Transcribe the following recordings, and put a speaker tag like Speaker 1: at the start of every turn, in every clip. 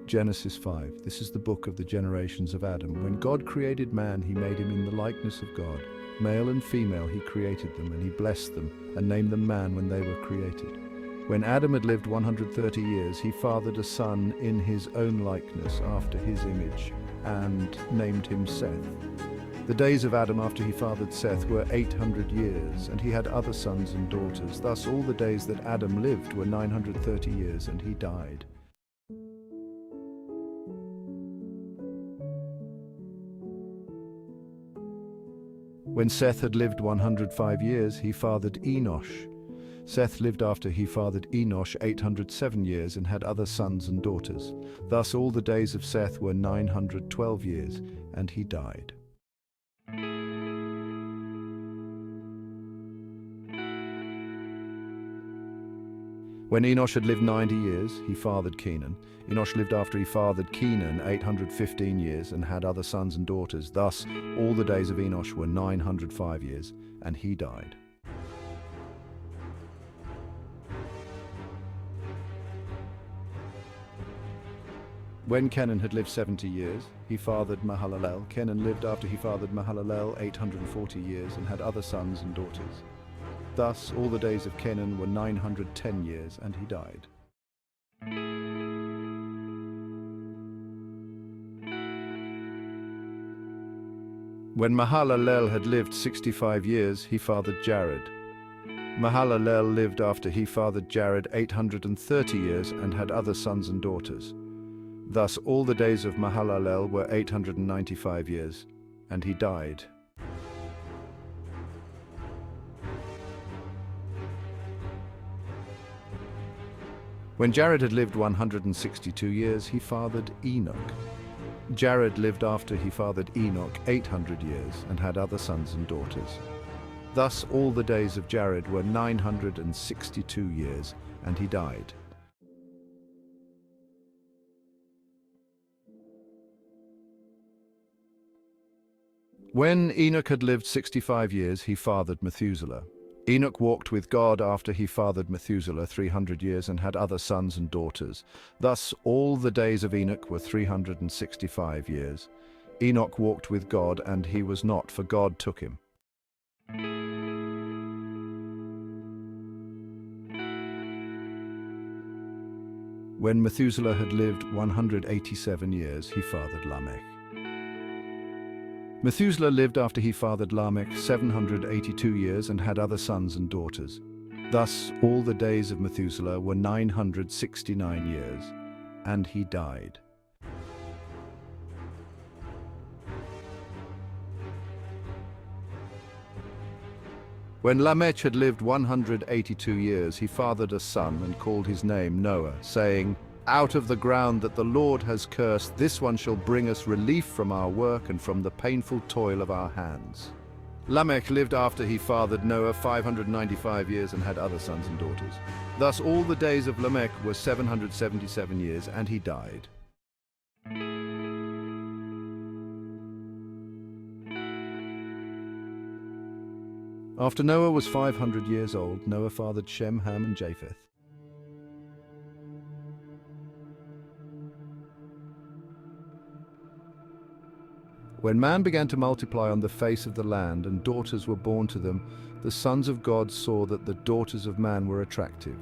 Speaker 1: Genesis 5. This is the book of the generations of Adam. When God created man, he made him in the likeness of God. Male and female he created them, and he blessed them, and named them man when they were created. When Adam had lived 130 years, he fathered a son in his own likeness, after his image, and named him Seth. The days of Adam after he fathered Seth were 800 years, and he had other sons and daughters. Thus all the days that Adam lived were 930 years, and he died. When Seth had lived 105 years, he fathered Enosh. Seth lived after he fathered Enosh 807 years and had other sons and daughters. Thus all the days of Seth were 912 years, and he died. When Enosh had lived 90 years, he fathered Kenan. Enosh lived after he fathered Kenan 815 years and had other sons and daughters. Thus, all the days of Enosh were 905 years, and he died. When Kenan had lived 70 years, he fathered Mahalalel. Kenan lived after he fathered Mahalalel 840 years and had other sons and daughters. Thus, all the days of Kenan were 910 years, and he died. When Mahalalel had lived 65 years, he fathered Jared. Mahalalel lived after he fathered Jared 830 years and had other sons and daughters. Thus, all the days of Mahalalel were 895 years, and he died. When Jared had lived 162 years, he fathered Enoch. Jared lived after he fathered Enoch 800 years and had other sons and daughters. Thus all the days of Jared were 962 years, and he died. When Enoch had lived 65 years, he fathered Methuselah. Enoch walked with God after he fathered Methuselah 300 years and had other sons and daughters. Thus all the days of Enoch were 365 years. Enoch walked with God, and he was not, for God took him. When Methuselah had lived 187 years, he fathered Lamech. Methuselah lived after he fathered Lamech 782 years and had other sons and daughters. Thus all the days of Methuselah were 969 years, and he died. When Lamech had lived 182 years, he fathered a son and called his name Noah, saying, "Out of the ground that the Lord has cursed, this one shall bring us relief from our work and from the painful toil of our hands." Lamech lived after he fathered Noah 595 years and had other sons and daughters. Thus all the days of Lamech were 777 years, and he died. After Noah was 500 years old, Noah fathered Shem, Ham, and Japheth. When man began to multiply on the face of the land and daughters were born to them, the sons of God saw that the daughters of man were attractive,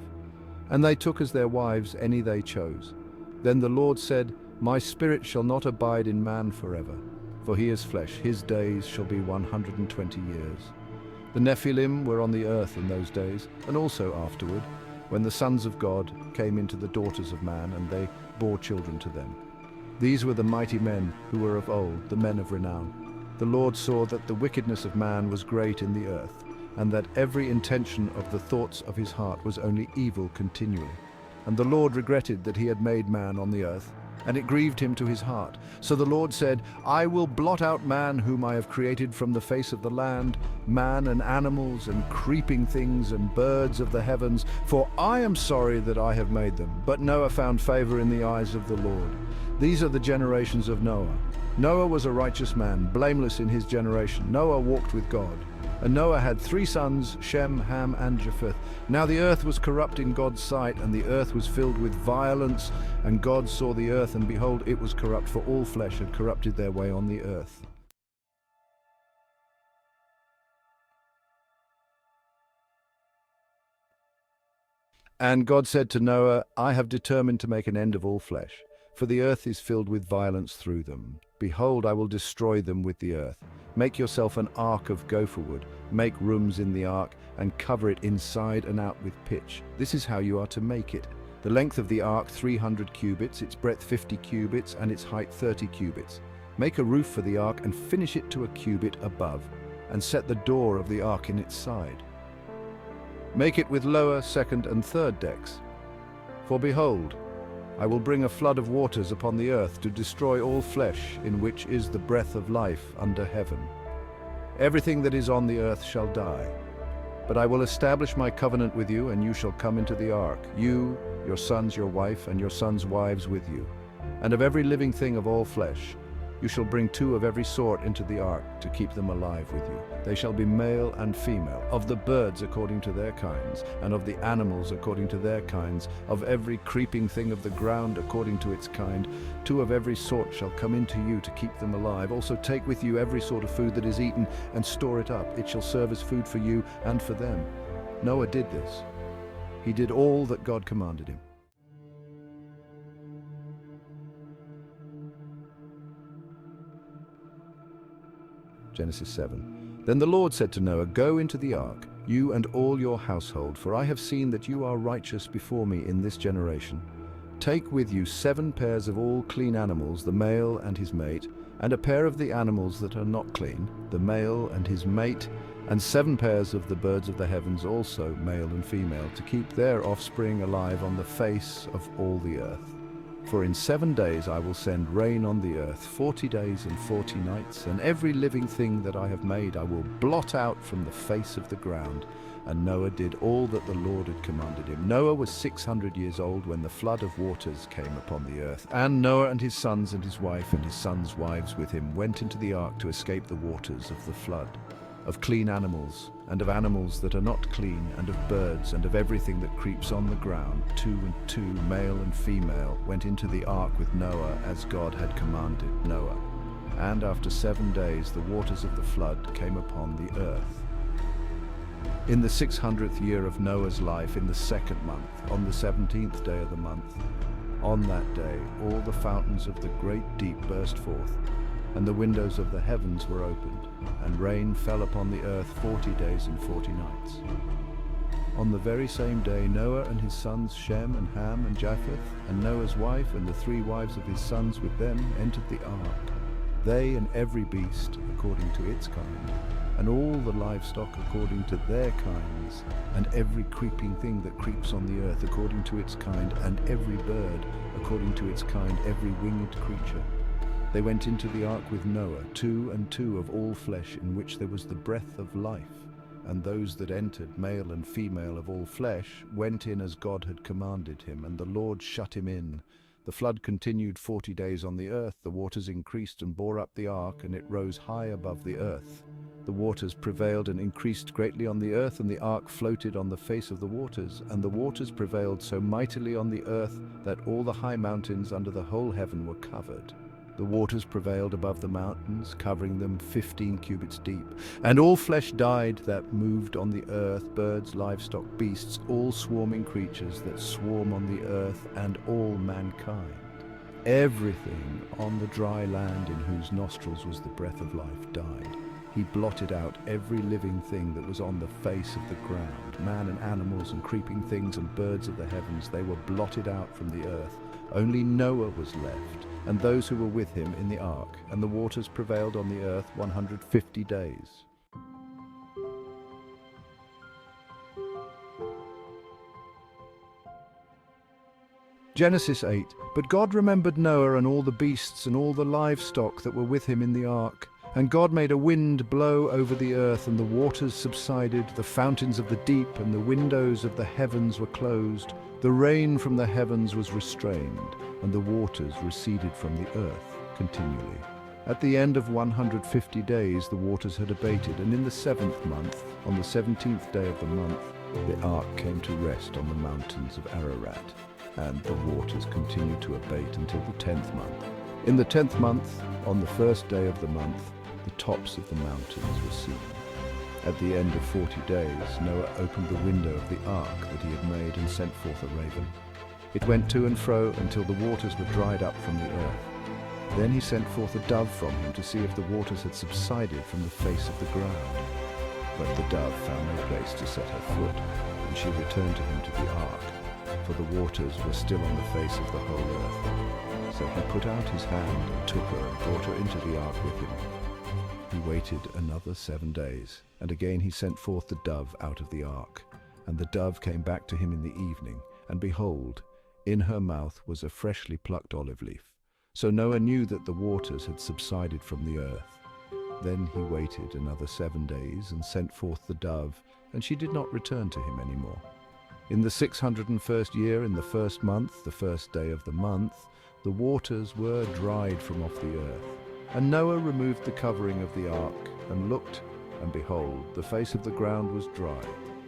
Speaker 1: and they took as their wives any they chose. Then the Lord said, "My spirit shall not abide in man forever, for he is flesh, his days shall be 120 years. The Nephilim were on the earth in those days, and also afterward, when the sons of God came into the daughters of man, and they bore children to them. These were the mighty men who were of old, the men of renown. The Lord saw that the wickedness of man was great in the earth, and that every intention of the thoughts of his heart was only evil continually. And the Lord regretted that he had made man on the earth, and it grieved him to his heart. So the Lord said, "I will blot out man whom I have created from the face of the land, man and animals and creeping things and birds of the heavens, for I am sorry that I have made them." But Noah found favor in the eyes of the Lord. These are the generations of Noah. Noah was a righteous man, blameless in his generation. Noah walked with God. And Noah had 3 sons, Shem, Ham, and Japheth. Now the earth was corrupt in God's sight, and the earth was filled with violence. And God saw the earth, and behold, it was corrupt, for all flesh had corrupted their way on the earth. And God said to Noah, I have determined to make an end of all flesh, for the earth is filled with violence through them. Behold, I will destroy them with the earth. Make yourself an ark of gopher wood, make rooms in the ark, and cover it inside and out with pitch. This is how you are to make it. The length of the ark 300 cubits, its breadth 50 cubits, and its height 30 cubits. Make a roof for the ark and finish it to a cubit above, and set the door of the ark in its side. Make it with lower, second, and third decks. For behold, I will bring a flood of waters upon the earth to destroy all flesh in which is the breath of life under heaven. Everything that is on the earth shall die. But I will establish my covenant with you, and you shall come into the ark, you, your sons, your wife, and your sons' wives with you. And of every living thing of all flesh, you shall bring 2 of every sort into the ark to keep them alive with you. They shall be male and female, of the birds according to their kinds, and of the animals according to their kinds, of every creeping thing of the ground according to its kind. 2 of every sort shall come into you to keep them alive. Also take with you every sort of food that is eaten, and store it up. It shall serve as food for you and for them. Noah did this. He did all that God commanded him. Genesis 7. Then the Lord said to Noah, Go into the ark, you and all your household, for I have seen that you are righteous before me in this generation. Take with you 7 pairs of all clean animals, the male and his mate, and a pair of the animals that are not clean, the male and his mate, and 7 pairs of the birds of the heavens, also male and female, to keep their offspring alive on the face of all the earth. For in 7 days I will send rain on the earth, 40 days and 40 nights, and every living thing that I have made I will blot out from the face of the ground. And Noah did all that the Lord had commanded him. Noah was 600 years old when the flood of waters came upon the earth. And Noah and his sons and his wife and his sons' wives with him went into the ark to escape the waters of the flood. Of clean animals, and of animals that are not clean, and of birds, and of everything that creeps on the ground, 2 and 2, male and female, went into the ark with Noah as God had commanded Noah. And after 7 days the waters of the flood came upon the earth. In the 600th year of Noah's life, in the 2nd month, on the 17th day of the month, on that day all the fountains of the great deep burst forth, and the windows of the heavens were opened, and rain fell upon the earth 40 days and 40 nights. On the very same day Noah and his sons Shem and Ham and Japheth, and Noah's wife and the 3 wives of his sons with them entered the ark, they and every beast according to its kind, and all the livestock according to their kinds, and every creeping thing that creeps on the earth according to its kind, and every bird according to its kind, every winged creature. They went into the ark with Noah, 2 and 2 of all flesh, in which there was the breath of life. And those that entered, male and female of all flesh, went in as God had commanded him, and the Lord shut him in. The flood continued 40 days on the earth. The waters increased and bore up the ark, and it rose high above the earth. The waters prevailed and increased greatly on the earth, and the ark floated on the face of the waters. And the waters prevailed so mightily on the earth that all the high mountains under the whole heaven were covered. The waters prevailed above the mountains, covering them 15 cubits deep. And all flesh died that moved on the earth, birds, livestock, beasts, all swarming creatures that swarm on the earth, and all mankind. Everything on the dry land in whose nostrils was the breath of life died. He blotted out every living thing that was on the face of the ground, man and animals and creeping things and birds of the heavens. They were blotted out from the earth. Only Noah was left, and those who were with him in the ark, and the waters prevailed on the earth 150 days. Genesis 8. But God remembered Noah and all the beasts and all the livestock that were with him in the ark. And God made a wind blow over the earth, and the waters subsided, the fountains of the deep and the windows of the heavens were closed. The rain from the heavens was restrained, and the waters receded from the earth continually. At the end of 150 days, the waters had abated, and in the 7th month, on the 17th day of the month, the ark came to rest on the mountains of Ararat, and the waters continued to abate until the 10th month. In the 10th month, on the 1st day of the month, the tops of the mountains were seen. At the end of 40 days, Noah opened the window of the ark that he had made and sent forth a raven. It went to and fro until the waters were dried up from the earth. Then he sent forth a dove from him to see if the waters had subsided from the face of the ground. But the dove found no place to set her foot, and she returned to him to the ark, for the waters were still on the face of the whole earth. So he put out his hand and took her and brought her into the ark with him. He waited another 7 days, and again he sent forth the dove out of the ark. And the dove came back to him in the evening, and behold, in her mouth was a freshly plucked olive leaf. So Noah knew that the waters had subsided from the earth. Then he waited another 7 days and sent forth the dove, and she did not return to him any more. In the 601st year, in the 1st month, the 1st day of the month, the waters were dried from off the earth. And Noah removed the covering of the ark, and looked, and behold, the face of the ground was dry.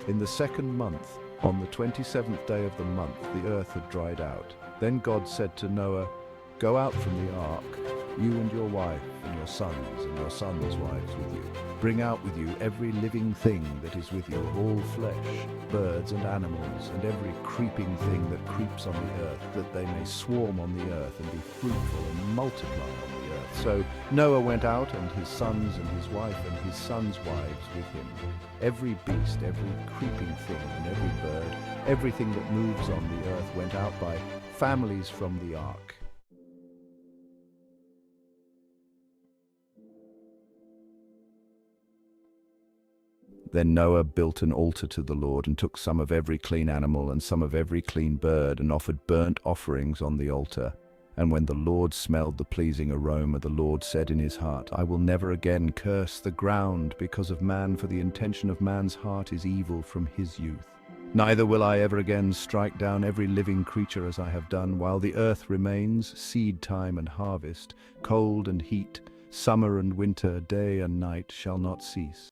Speaker 1: In the 2nd month, on the 27th day of the month, the earth had dried out. Then God said to Noah, "Go out from the ark, you and your wife and your sons' wives with you. Bring out with you every living thing that is with you, of all flesh, birds and animals, and every creeping thing that creeps on the earth, that they may swarm on the earth and be fruitful and multiply on the earth." So Noah went out, and his sons and his wife and his sons' wives with him. Every beast, every creeping thing, and every bird, everything that moves on the earth went out by families from the ark. Then Noah built an altar to the Lord, and took some of every clean animal and some of every clean bird, and offered burnt offerings on the altar. And when the Lord smelled the pleasing aroma, the Lord said in his heart, "I will never again curse the ground because of man, for the intention of man's heart is evil from his youth. Neither will I ever again strike down every living creature as I have done, while the earth remains, seed time and harvest, cold and heat, summer and winter, day and night shall not cease."